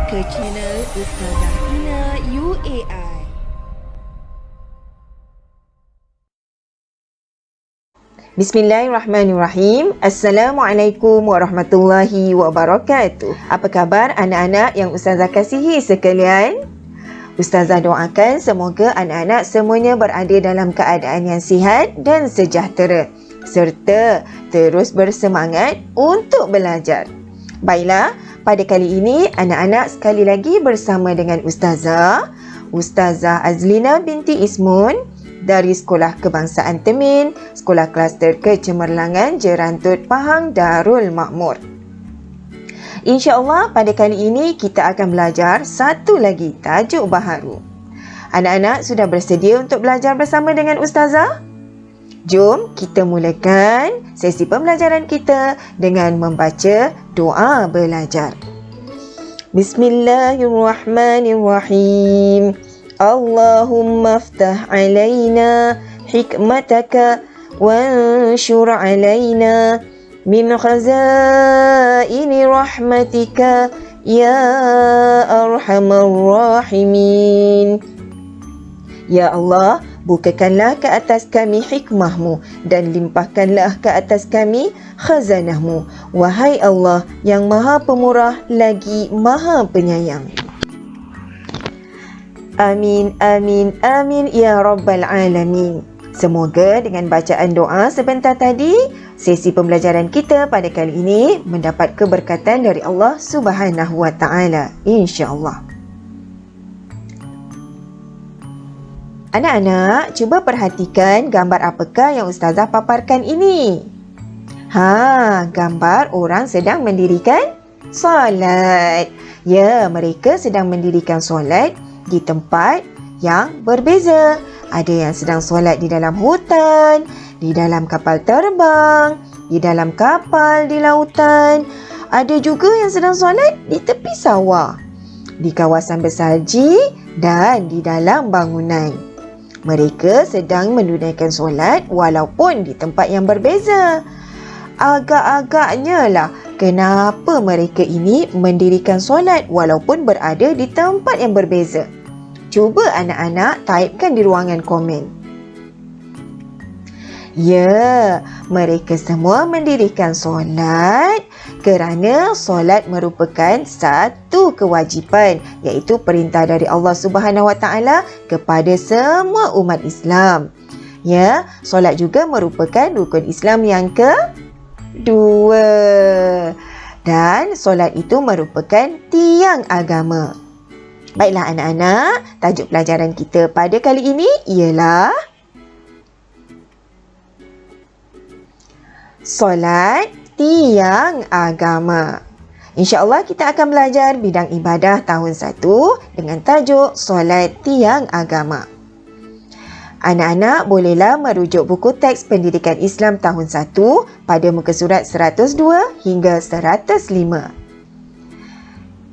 ke channel Ustazah Ina UAI. Bismillahirrahmanirrahim. Assalamualaikum warahmatullahi wabarakatuh. Apa khabar anak-anak yang Ustazah kasihi sekalian? Ustazah doakan semoga anak-anak semuanya berada dalam keadaan yang sihat dan sejahtera serta terus bersemangat untuk belajar. Baiklah, pada kali ini anak-anak sekali lagi bersama dengan Ustazah Azlina binti Ismun dari Sekolah Kebangsaan Temin, Sekolah Kluster Kecemerlangan Jerantut Pahang Darul Makmur. InsyaAllah pada kali ini kita akan belajar satu lagi tajuk baharu. Anak-anak sudah bersedia untuk belajar bersama dengan Ustazah? Jom kita mulakan sesi pembelajaran kita dengan membaca doa belajar. Bismillahirrahmanirrahim. Allahumma aftah alaina hikmataka wanshur alaina min khazaini rahmatika ya arhamar rahimin. Ya Allah, bukakanlah ke atas kami hikmahmu dan limpahkanlah ke atas kami khazanahmu. Wahai Allah yang maha pemurah lagi maha penyayang. Amin, amin, amin ya Rabbal Alamin. Semoga dengan bacaan doa sebentar tadi, sesi pembelajaran kita pada kali ini mendapat keberkatan dari Allah Subhanahu wa Ta'ala. InsyaAllah. Anak-anak, cuba perhatikan gambar apakah yang Ustazah paparkan ini. Gambar orang sedang mendirikan solat. Ya, mereka sedang mendirikan solat di tempat yang berbeza. Ada yang sedang solat di dalam hutan, di dalam kapal terbang, di dalam kapal di lautan. Ada juga yang sedang solat di tepi sawah, di kawasan bersalji dan di dalam bangunan. Mereka sedang menunaikan solat walaupun di tempat yang berbeza. Agak-agaknya lah kenapa mereka ini mendirikan solat walaupun berada di tempat yang berbeza. Cuba anak-anak typekan di ruangan komen. Ya, mereka semua mendirikan solat kerana solat merupakan satu kewajipan, iaitu perintah dari Allah Subhanahu Wa Taala kepada semua umat Islam. Ya, solat juga merupakan rukun Islam yang kedua. Dan solat itu merupakan tiang agama. Baiklah anak-anak, tajuk pelajaran kita pada kali ini ialah solat tiang agama. InsyaAllah kita akan belajar bidang ibadah tahun 1 dengan tajuk solat tiang agama. Anak-anak bolehlah merujuk buku teks pendidikan Islam tahun 1 pada muka surat 102 hingga 105.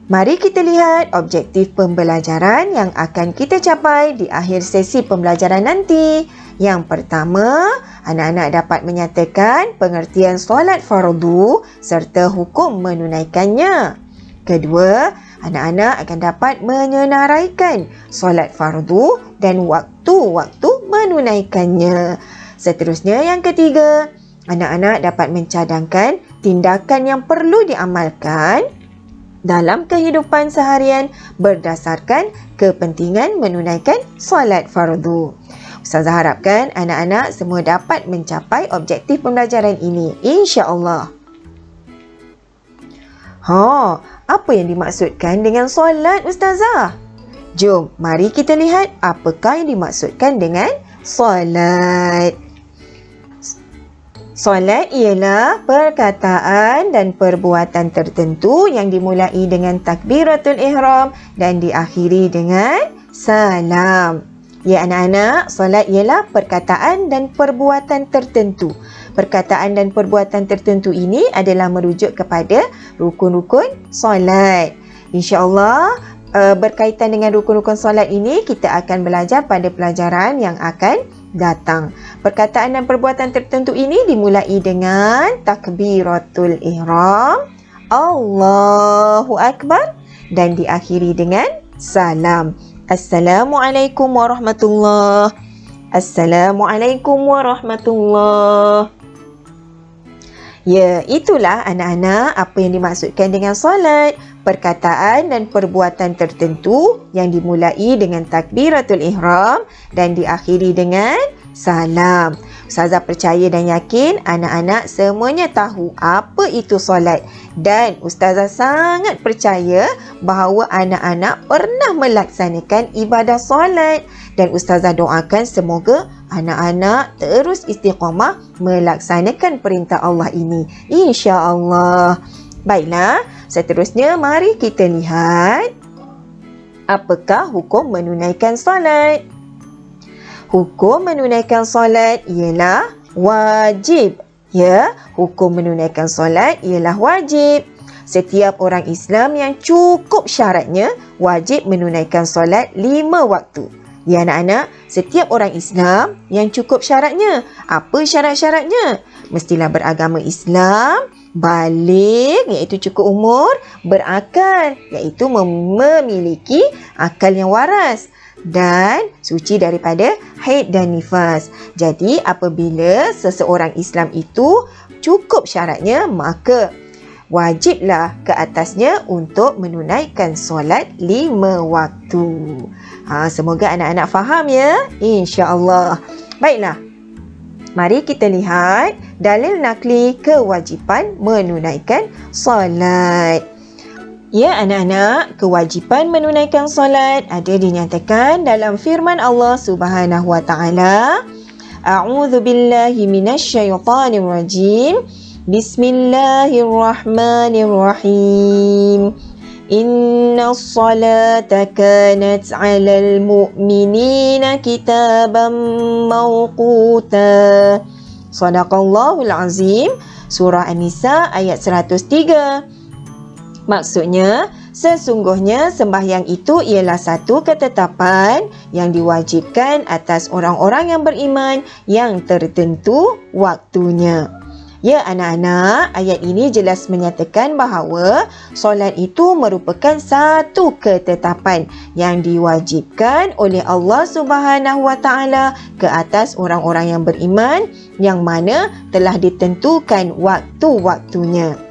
Mari kita lihat objektif pembelajaran yang akan kita capai di akhir sesi pembelajaran nanti. Yang pertama, anak-anak dapat menyatakan pengertian solat fardu serta hukum menunaikannya. Kedua, anak-anak akan dapat menyenaraikan solat fardu dan waktu-waktu menunaikannya. Seterusnya, yang ketiga, anak-anak dapat mencadangkan tindakan yang perlu diamalkan dalam kehidupan seharian berdasarkan kepentingan menunaikan solat fardu. Ustazah harapkan anak-anak semua dapat mencapai objektif pembelajaran ini, insya-Allah. Apa yang dimaksudkan dengan solat, Ustazah? Jom, mari kita lihat apakah yang dimaksudkan dengan solat. Solat ialah perkataan dan perbuatan tertentu yang dimulai dengan takbiratul ihram dan diakhiri dengan salam. Ya anak-anak, solat ialah perkataan dan perbuatan tertentu. Perkataan dan perbuatan tertentu ini adalah merujuk kepada rukun-rukun solat. InsyaAllah berkaitan dengan rukun-rukun solat ini kita akan belajar pada pelajaran yang akan datang. Perkataan dan perbuatan tertentu ini dimulai dengan takbiratul ihram, Allahu Akbar, dan diakhiri dengan salam. Assalamualaikum warahmatullahi. Assalamualaikum warahmatullahi. Ya, itulah anak-anak apa yang dimaksudkan dengan solat. Perkataan dan perbuatan tertentu yang dimulai dengan takbiratul ihram dan diakhiri dengan salam. Ustazah percaya dan yakin anak-anak semuanya tahu apa itu solat. Dan Ustazah sangat percaya bahawa anak-anak pernah melaksanakan ibadah solat. Dan Ustazah doakan semoga anak-anak terus istiqamah melaksanakan perintah Allah ini. InsyaAllah. Baiklah, seterusnya mari kita lihat apakah hukum menunaikan solat. Hukum menunaikan solat ialah wajib. Ya, hukum menunaikan solat ialah wajib. Setiap orang Islam yang cukup syaratnya wajib menunaikan solat 5 waktu. Ya anak-anak, setiap orang Islam yang cukup syaratnya. Apa syarat-syaratnya? Mestilah beragama Islam, baligh iaitu cukup umur, berakal iaitu memiliki akal yang waras dan suci daripada haid dan nifas. Jadi apabila seseorang Islam itu cukup syaratnya, maka wajiblah ke atasnya untuk menunaikan solat 5 waktu. Semoga anak-anak faham ya, insya-Allah. Baiklah, mari kita lihat dalil nakli kewajipan menunaikan solat. Ya anak-anak, kewajipan menunaikan solat ada dinyatakan dalam firman Allah Subhanahu wa taala. A'udzu billahi minasyaitonir rajim. Bismillahirrahmanirrahim. Innas salata kanat 'alal mu'minina kitaban mawquta. Shadaqallahul azim. Surah An-Nisa ayat 103. Maksudnya, sesungguhnya sembahyang itu ialah satu ketetapan yang diwajibkan atas orang-orang yang beriman yang tertentu waktunya. Ya anak-anak, ayat ini jelas menyatakan bahawa solat itu merupakan satu ketetapan yang diwajibkan oleh Allah Subhanahu wa taala ke atas orang-orang yang beriman yang mana telah ditentukan waktu-waktunya.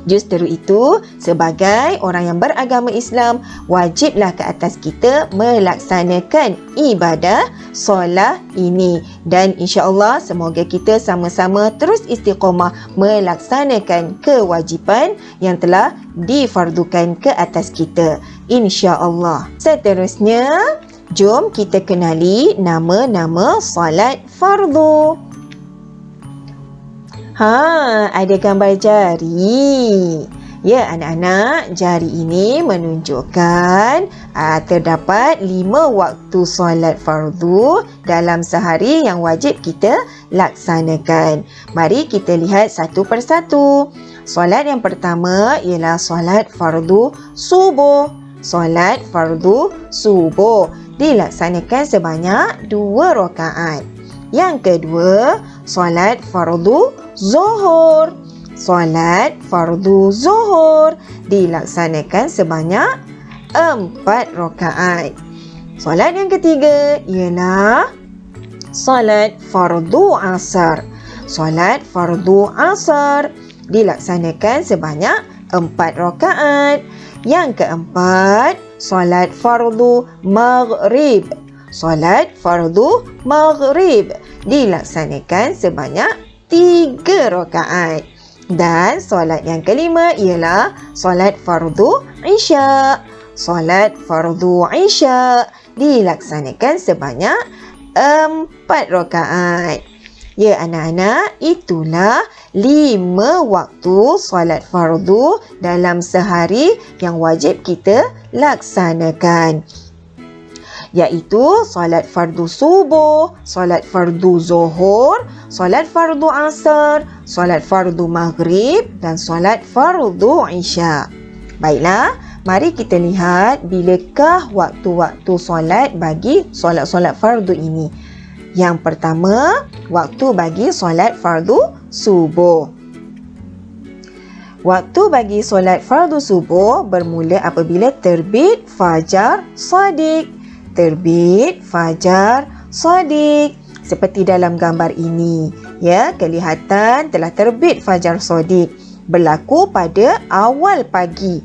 Justeru itu, sebagai orang yang beragama Islam, wajiblah ke atas kita melaksanakan ibadah solat ini. Dan insya-Allah semoga kita sama-sama terus istiqamah melaksanakan kewajipan yang telah difardukan ke atas kita. Insya-Allah. Seterusnya, jom kita kenali nama-nama solat fardu. Ada gambar jari. Ya anak-anak, jari ini menunjukkan terdapat 5 waktu solat fardu dalam sehari yang wajib kita laksanakan. Mari kita lihat satu persatu. Solat yang pertama ialah solat fardu subuh. Solat fardu subuh dilaksanakan sebanyak 2 rakaat. Yang kedua, solat fardu zuhur. Solat fardu zuhur dilaksanakan sebanyak 4 rakaat. Solat yang ketiga ialah solat fardu asar. Solat fardu asar dilaksanakan sebanyak 4 rakaat. Yang keempat, solat fardu maghrib. Solat fardu maghrib dilaksanakan sebanyak 3 rakaat. Dan solat yang kelima ialah solat fardu isya. Solat fardu isya dilaksanakan sebanyak 4 rakaat. Ya anak-anak, itulah 5 waktu solat fardu dalam sehari yang wajib kita laksanakan. Iaitu solat fardu subuh, solat fardu zuhur, solat fardu asar, solat fardu maghrib dan solat fardu isya. Baiklah, mari kita lihat bilakah waktu-waktu solat bagi solat-solat fardu ini. Yang pertama, waktu bagi solat fardu subuh. Waktu bagi solat fardu subuh bermula apabila terbit fajar shadiq. Terbit fajar shadiq. Seperti dalam gambar ini. Ya, kelihatan telah terbit fajar shadiq. Berlaku pada awal pagi.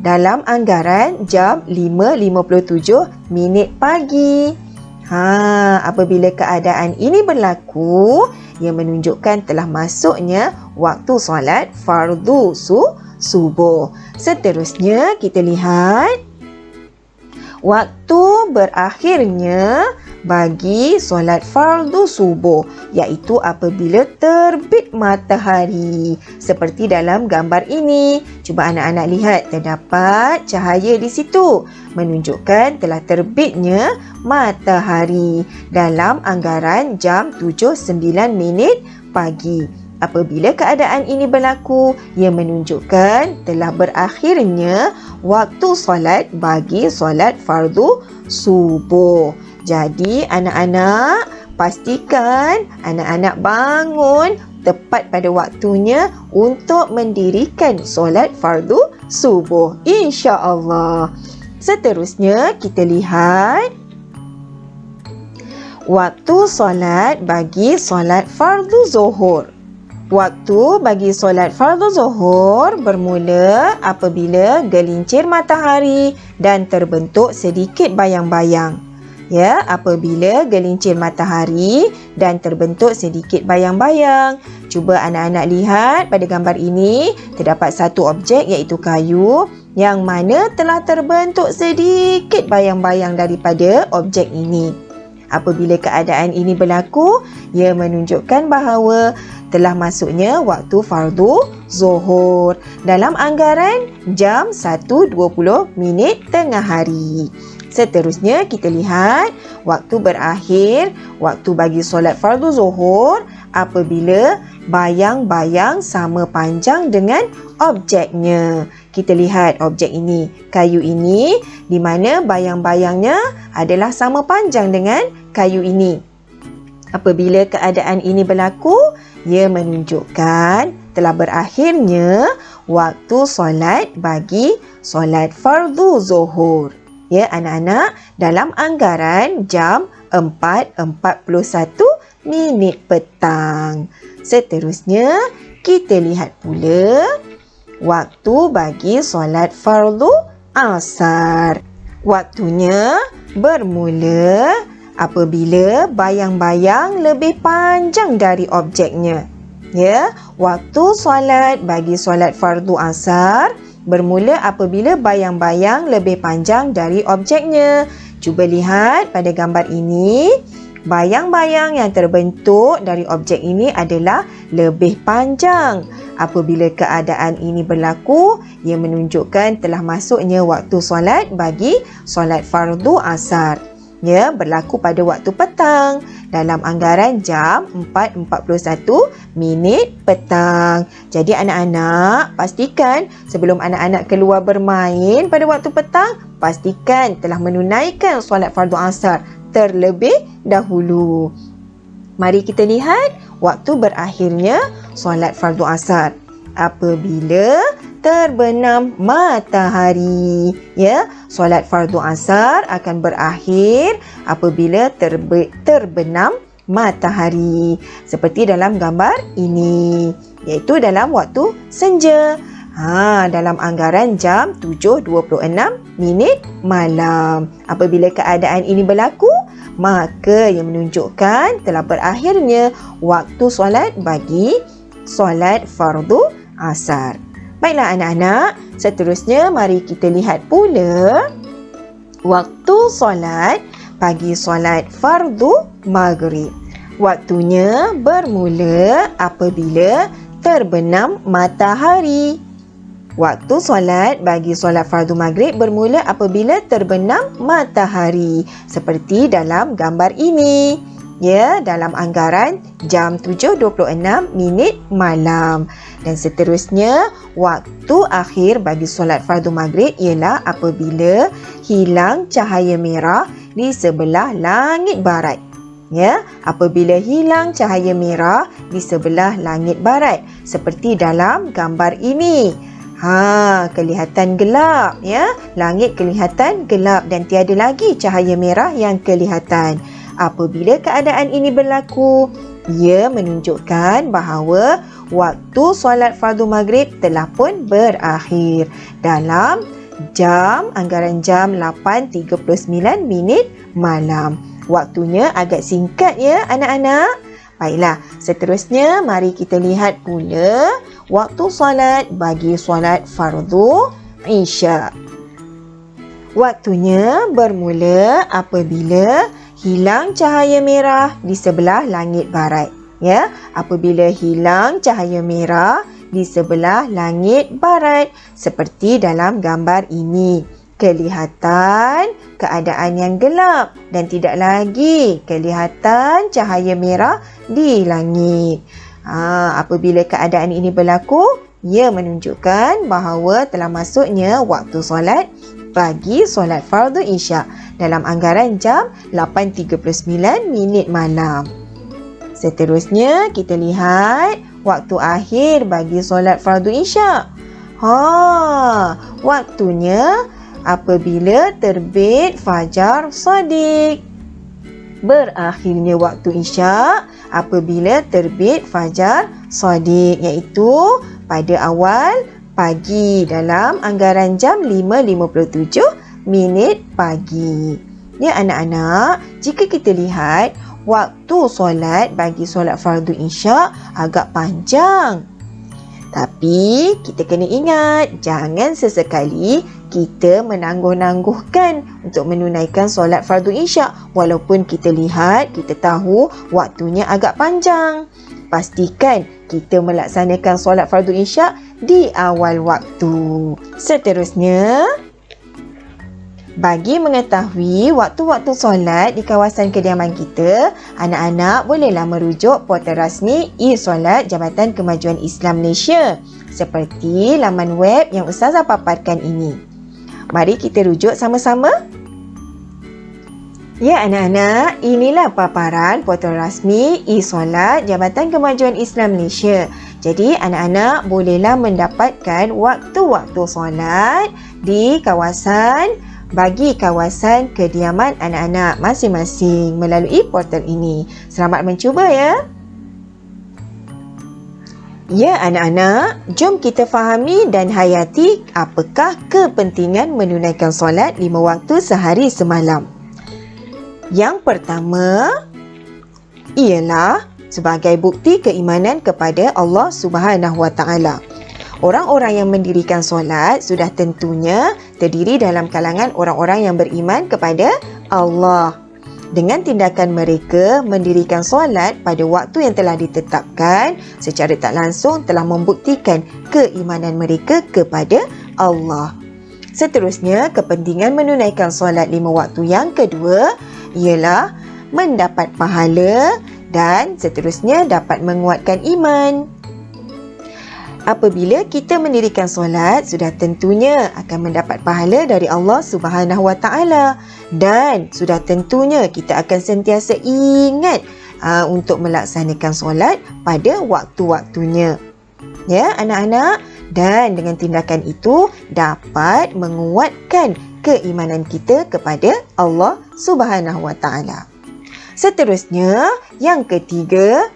Dalam anggaran jam 5.57 pagi. Apabila keadaan ini berlaku, ia menunjukkan telah masuknya waktu solat fardu subuh. Seterusnya kita lihat waktu berakhirnya bagi solat fardu subuh, iaitu apabila terbit matahari. Seperti dalam gambar ini. Cuba anak-anak lihat, terdapat cahaya di situ. Menunjukkan telah terbitnya matahari dalam anggaran jam 7.09 pagi. Apabila keadaan ini berlaku, ia menunjukkan telah berakhirnya waktu solat bagi solat fardu subuh. Jadi anak-anak pastikan anak-anak bangun tepat pada waktunya untuk mendirikan solat fardu subuh, insya-Allah. Seterusnya kita lihat waktu solat bagi solat fardu zuhur. Waktu bagi solat fardu zuhur bermula apabila gelincir matahari dan terbentuk sedikit bayang-bayang. Ya, apabila gelincir matahari dan terbentuk sedikit bayang-bayang. Cuba anak-anak lihat pada gambar ini, terdapat satu objek iaitu kayu yang mana telah terbentuk sedikit bayang-bayang daripada objek ini. Apabila keadaan ini berlaku, ia menunjukkan bahawa telah masuknya waktu fardu zuhur dalam anggaran jam 1.20 tengah hari. Seterusnya kita lihat waktu berakhir, waktu bagi solat fardu zuhur apabila bayang-bayang sama panjang dengan objeknya. Kita lihat objek ini, kayu ini, di mana bayang-bayangnya adalah sama panjang dengan kayu ini. Apabila keadaan ini berlaku, ia menunjukkan telah berakhirnya waktu solat bagi solat fardu zuhur. Ya, anak-anak, dalam anggaran jam 4.41 petang. Seterusnya, kita lihat pula waktu bagi solat fardu asar. Waktunya bermula apabila bayang-bayang lebih panjang dari objeknya. Ya, waktu solat bagi solat fardu asar bermula apabila bayang-bayang lebih panjang dari objeknya. Cuba lihat pada gambar ini. Bayang-bayang yang terbentuk dari objek ini adalah lebih panjang. Apabila keadaan ini berlaku, ia menunjukkan telah masuknya waktu solat bagi solat fardu asar. Ya, berlaku pada waktu petang dalam anggaran jam 4.41 petang. Jadi anak-anak pastikan sebelum anak-anak keluar bermain pada waktu petang, pastikan telah menunaikan solat fardu asar terlebih dahulu. Mari kita lihat waktu berakhirnya solat fardu asar apabila terbenam matahari. Ya, solat fardu asar akan berakhir apabila terbenam matahari. Seperti dalam gambar ini, iaitu dalam waktu senja. Dalam anggaran jam 7.26 malam. Apabila keadaan ini berlaku, maka ia menunjukkan telah berakhirnya waktu solat bagi solat fardu asar. Baiklah anak-anak, seterusnya mari kita lihat pula waktu solat bagi solat fardu maghrib. Waktunya bermula apabila terbenam matahari. Waktu solat bagi solat fardu maghrib bermula apabila terbenam matahari. Seperti dalam gambar ini. Ya, dalam anggaran jam 7.26 malam. Dan seterusnya, waktu akhir bagi solat fardu maghrib ialah apabila hilang cahaya merah di sebelah langit barat. Ya, apabila hilang cahaya merah di sebelah langit barat seperti dalam gambar ini. Kelihatan gelap ya. Langit kelihatan gelap dan tiada lagi cahaya merah yang kelihatan. Apabila keadaan ini berlaku, ia menunjukkan bahawa waktu solat fardu maghrib telah pun berakhir dalam anggaran jam 8.39 minit malam. Waktunya agak singkat ya anak-anak. Baiklah, seterusnya mari kita lihat pula waktu solat bagi solat fardu Isya. Waktunya bermula apabila hilang cahaya merah di sebelah langit barat. Ya, apabila hilang cahaya merah di sebelah langit barat seperti dalam gambar ini. Kelihatan keadaan yang gelap dan tidak lagi kelihatan cahaya merah di langit. Apabila keadaan ini berlaku, ia menunjukkan bahawa telah masuknya waktu solat bagi solat fardu Isya dalam anggaran jam 8.39 minit malam. Seterusnya kita lihat waktu akhir bagi solat fardu Isya. Waktunya apabila terbit fajar shadiq. Berakhirnya waktu Isya apabila terbit fajar shadiq, iaitu pada awal pagi dalam anggaran jam 5.57 minit pagi. Ya anak-anak, jika kita lihat waktu solat bagi solat fardu Isya agak panjang. Tapi kita kena ingat, jangan sesekali kita menangguh-nangguhkan untuk menunaikan solat fardu Isya walaupun kita lihat, kita tahu waktunya agak panjang. Pastikan kita melaksanakan solat fardu Isya di awal waktu. Seterusnya, bagi mengetahui waktu-waktu solat di kawasan kediaman kita, anak-anak bolehlah merujuk portal rasmi e-solat Jabatan Kemajuan Islam Malaysia seperti laman web yang Ustazah paparkan ini. Mari kita rujuk sama-sama. Ya anak-anak, inilah paparan portal rasmi e-solat Jabatan Kemajuan Islam Malaysia. Jadi anak-anak bolehlah mendapatkan waktu-waktu solat di bagi kawasan kediaman anak-anak masing-masing melalui portal ini. Selamat mencuba ya. Ya anak-anak, jom kita fahami dan hayati apakah kepentingan menunaikan solat 5 waktu sehari semalam. Yang pertama ialah sebagai bukti keimanan kepada Allah Subhanahu Wa Taala. Orang-orang yang mendirikan solat sudah tentunya terdiri dalam kalangan orang-orang yang beriman kepada Allah. Dengan tindakan mereka mendirikan solat pada waktu yang telah ditetapkan, secara tak langsung telah membuktikan keimanan mereka kepada Allah. Seterusnya, kepentingan menunaikan solat 5 waktu yang kedua ialah mendapat pahala dan seterusnya dapat menguatkan iman. Apabila kita mendirikan solat, sudah tentunya akan mendapat pahala dari Allah Subhanahu Wa Taala dan sudah tentunya kita akan sentiasa ingat untuk melaksanakan solat pada waktu-waktunya. Ya, anak-anak, dan dengan tindakan itu dapat menguatkan keimanan kita kepada Allah Subhanahu Wa Taala. Seterusnya, yang ketiga,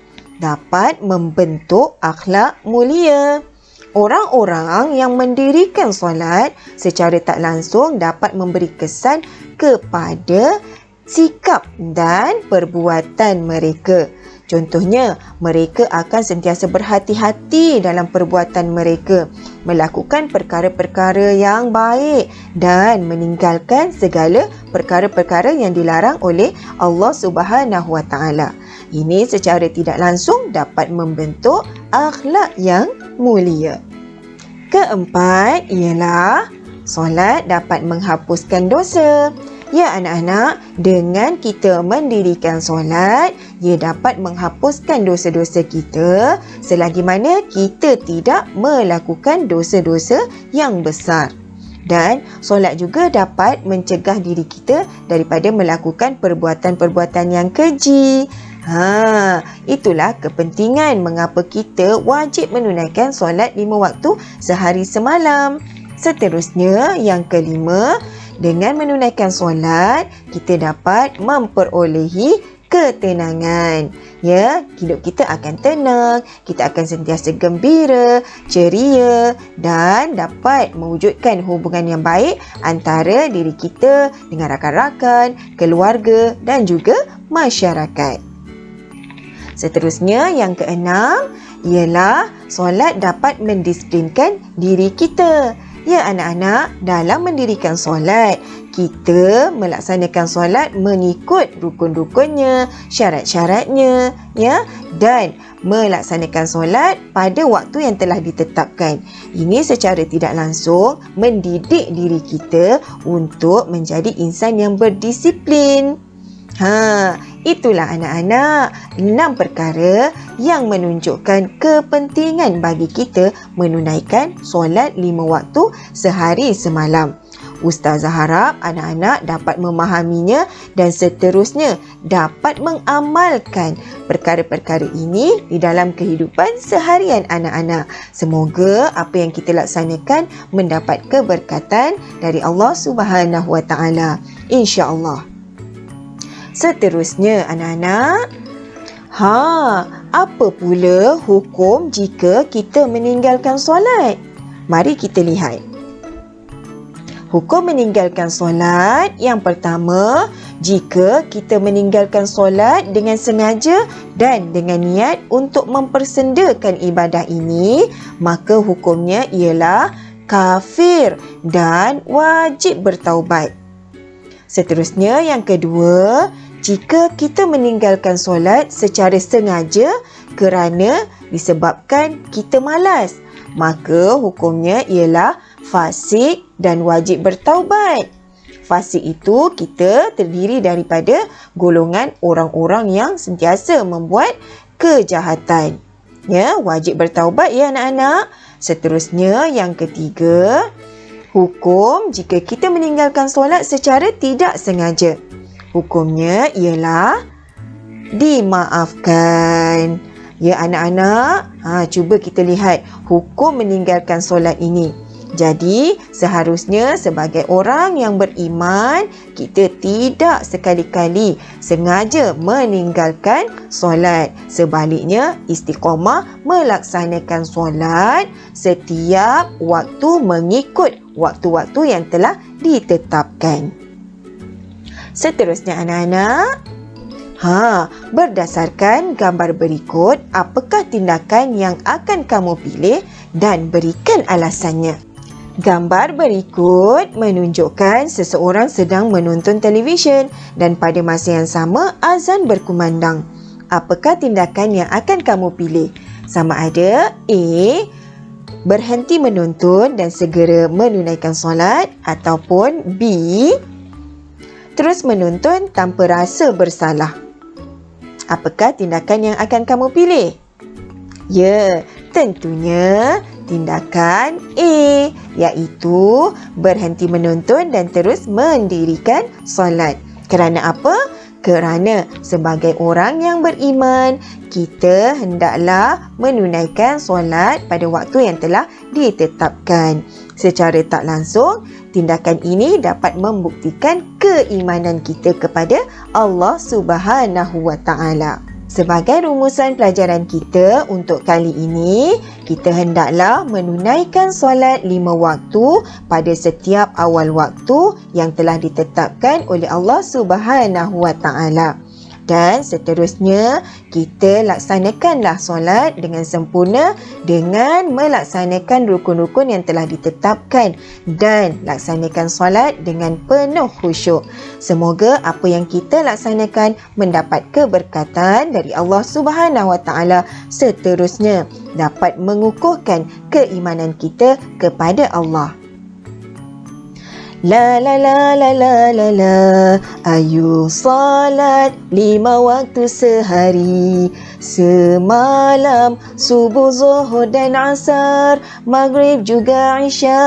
dapat membentuk akhlak mulia. Orang-orang yang mendirikan solat secara tak langsung dapat memberi kesan kepada sikap dan perbuatan mereka. Contohnya, mereka akan sentiasa berhati-hati dalam perbuatan mereka, melakukan perkara-perkara yang baik dan meninggalkan segala perkara-perkara yang dilarang oleh Allah Subhanahu Wa Taala. Ini secara tidak langsung dapat membentuk akhlak yang mulia. Keempat ialah solat dapat menghapuskan dosa. Ya anak-anak, dengan kita mendirikan solat, ia dapat menghapuskan dosa-dosa kita selagi mana kita tidak melakukan dosa-dosa yang besar. Dan solat juga dapat mencegah diri kita daripada melakukan perbuatan-perbuatan yang keji. Itulah kepentingan mengapa kita wajib menunaikan solat 5 waktu sehari semalam. Seterusnya, yang kelima, dengan menunaikan solat, kita dapat memperolehi ketenangan. Ya, hidup kita akan tenang, kita akan sentiasa gembira, ceria dan dapat mewujudkan hubungan yang baik antara diri kita dengan rakan-rakan, keluarga dan juga masyarakat. Seterusnya, yang keenam ialah solat dapat mendisiplinkan diri kita. Ya anak-anak, dalam mendirikan solat, kita melaksanakan solat mengikut rukun-rukunnya, syarat-syaratnya, ya, dan melaksanakan solat pada waktu yang telah ditetapkan. Ini secara tidak langsung mendidik diri kita untuk menjadi insan yang berdisiplin. Itulah anak-anak 6 perkara yang menunjukkan kepentingan bagi kita menunaikan solat 5 waktu sehari semalam. Ustazah harap anak-anak dapat memahaminya dan seterusnya dapat mengamalkan perkara-perkara ini di dalam kehidupan seharian anak-anak. Semoga apa yang kita laksanakan mendapat keberkatan dari Allah Subhanahu Wa Taala. Insya-Allah. Seterusnya anak-anak, apa pula hukum jika kita meninggalkan solat? Mari kita lihat. Hukum meninggalkan solat yang pertama, jika kita meninggalkan solat dengan sengaja dan dengan niat untuk mempersendakan ibadah ini, maka hukumnya ialah kafir dan wajib bertaubat. Seterusnya, yang kedua, jika kita meninggalkan solat secara sengaja kerana disebabkan kita malas, maka hukumnya ialah fasik dan wajib bertaubat. Fasik itu kita terdiri daripada golongan orang-orang yang sentiasa membuat kejahatan. Ya, wajib bertaubat ya anak-anak. Seterusnya, yang ketiga, hukum jika kita meninggalkan solat secara tidak sengaja. Hukumnya ialah dimaafkan. Ya anak-anak, cuba kita lihat hukum meninggalkan solat ini. Jadi, seharusnya sebagai orang yang beriman, kita tidak sekali-kali sengaja meninggalkan solat. Sebaliknya, istiqamah melaksanakan solat setiap waktu mengikut waktu-waktu yang telah ditetapkan. Seterusnya anak-anak, berdasarkan gambar berikut, apakah tindakan yang akan kamu pilih dan berikan alasannya. Gambar berikut menunjukkan seseorang sedang menonton televisyen dan pada masa yang sama azan berkumandang. Apakah tindakan yang akan kamu pilih? Sama ada A, berhenti menonton dan segera menunaikan solat, ataupun B, terus menonton tanpa rasa bersalah. Apakah tindakan yang akan kamu pilih? Ya, tentunya tindakan A, iaitu berhenti menonton dan terus mendirikan solat. Kerana apa? Kerana sebagai orang yang beriman, kita hendaklah menunaikan solat pada waktu yang telah ditetapkan. Secara tak langsung, tindakan ini dapat membuktikan keimanan kita kepada Allah Subhanahu Wa Taala. Sebagai rumusan pelajaran kita untuk kali ini, kita hendaklah menunaikan solat 5 waktu pada setiap awal waktu yang telah ditetapkan oleh Allah Subhanahu Wa Taala. Dan seterusnya, kita laksanakanlah solat dengan sempurna dengan melaksanakan rukun-rukun yang telah ditetapkan dan laksanakan solat dengan penuh khusyuk. Semoga apa yang kita laksanakan mendapat keberkatan dari Allah Subhanahu Wa Taala, seterusnya dapat mengukuhkan keimanan kita kepada Allah. La la la la la la la. Ayu salat 5 waktu sehari. Semalam subuh, zuhur dan asar, maghrib juga isya.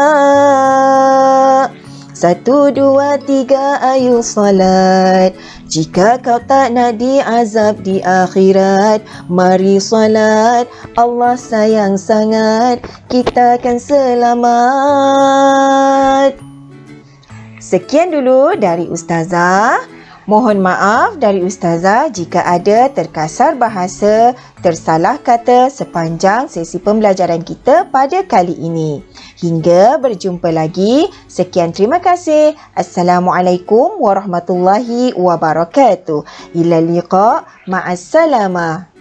1, 2, 3 ayu salat. Jika kau tak nak diazab di akhirat, mari salat. Allah sayang sangat, kita akan selamat. Sekian dulu dari Ustazah. Mohon maaf dari Ustazah jika ada terkasar bahasa, tersalah kata sepanjang sesi pembelajaran kita pada kali ini. Hingga berjumpa lagi. Sekian, terima kasih. Assalamualaikum warahmatullahi wabarakatuh. Ila liqa. Ma'assalamah.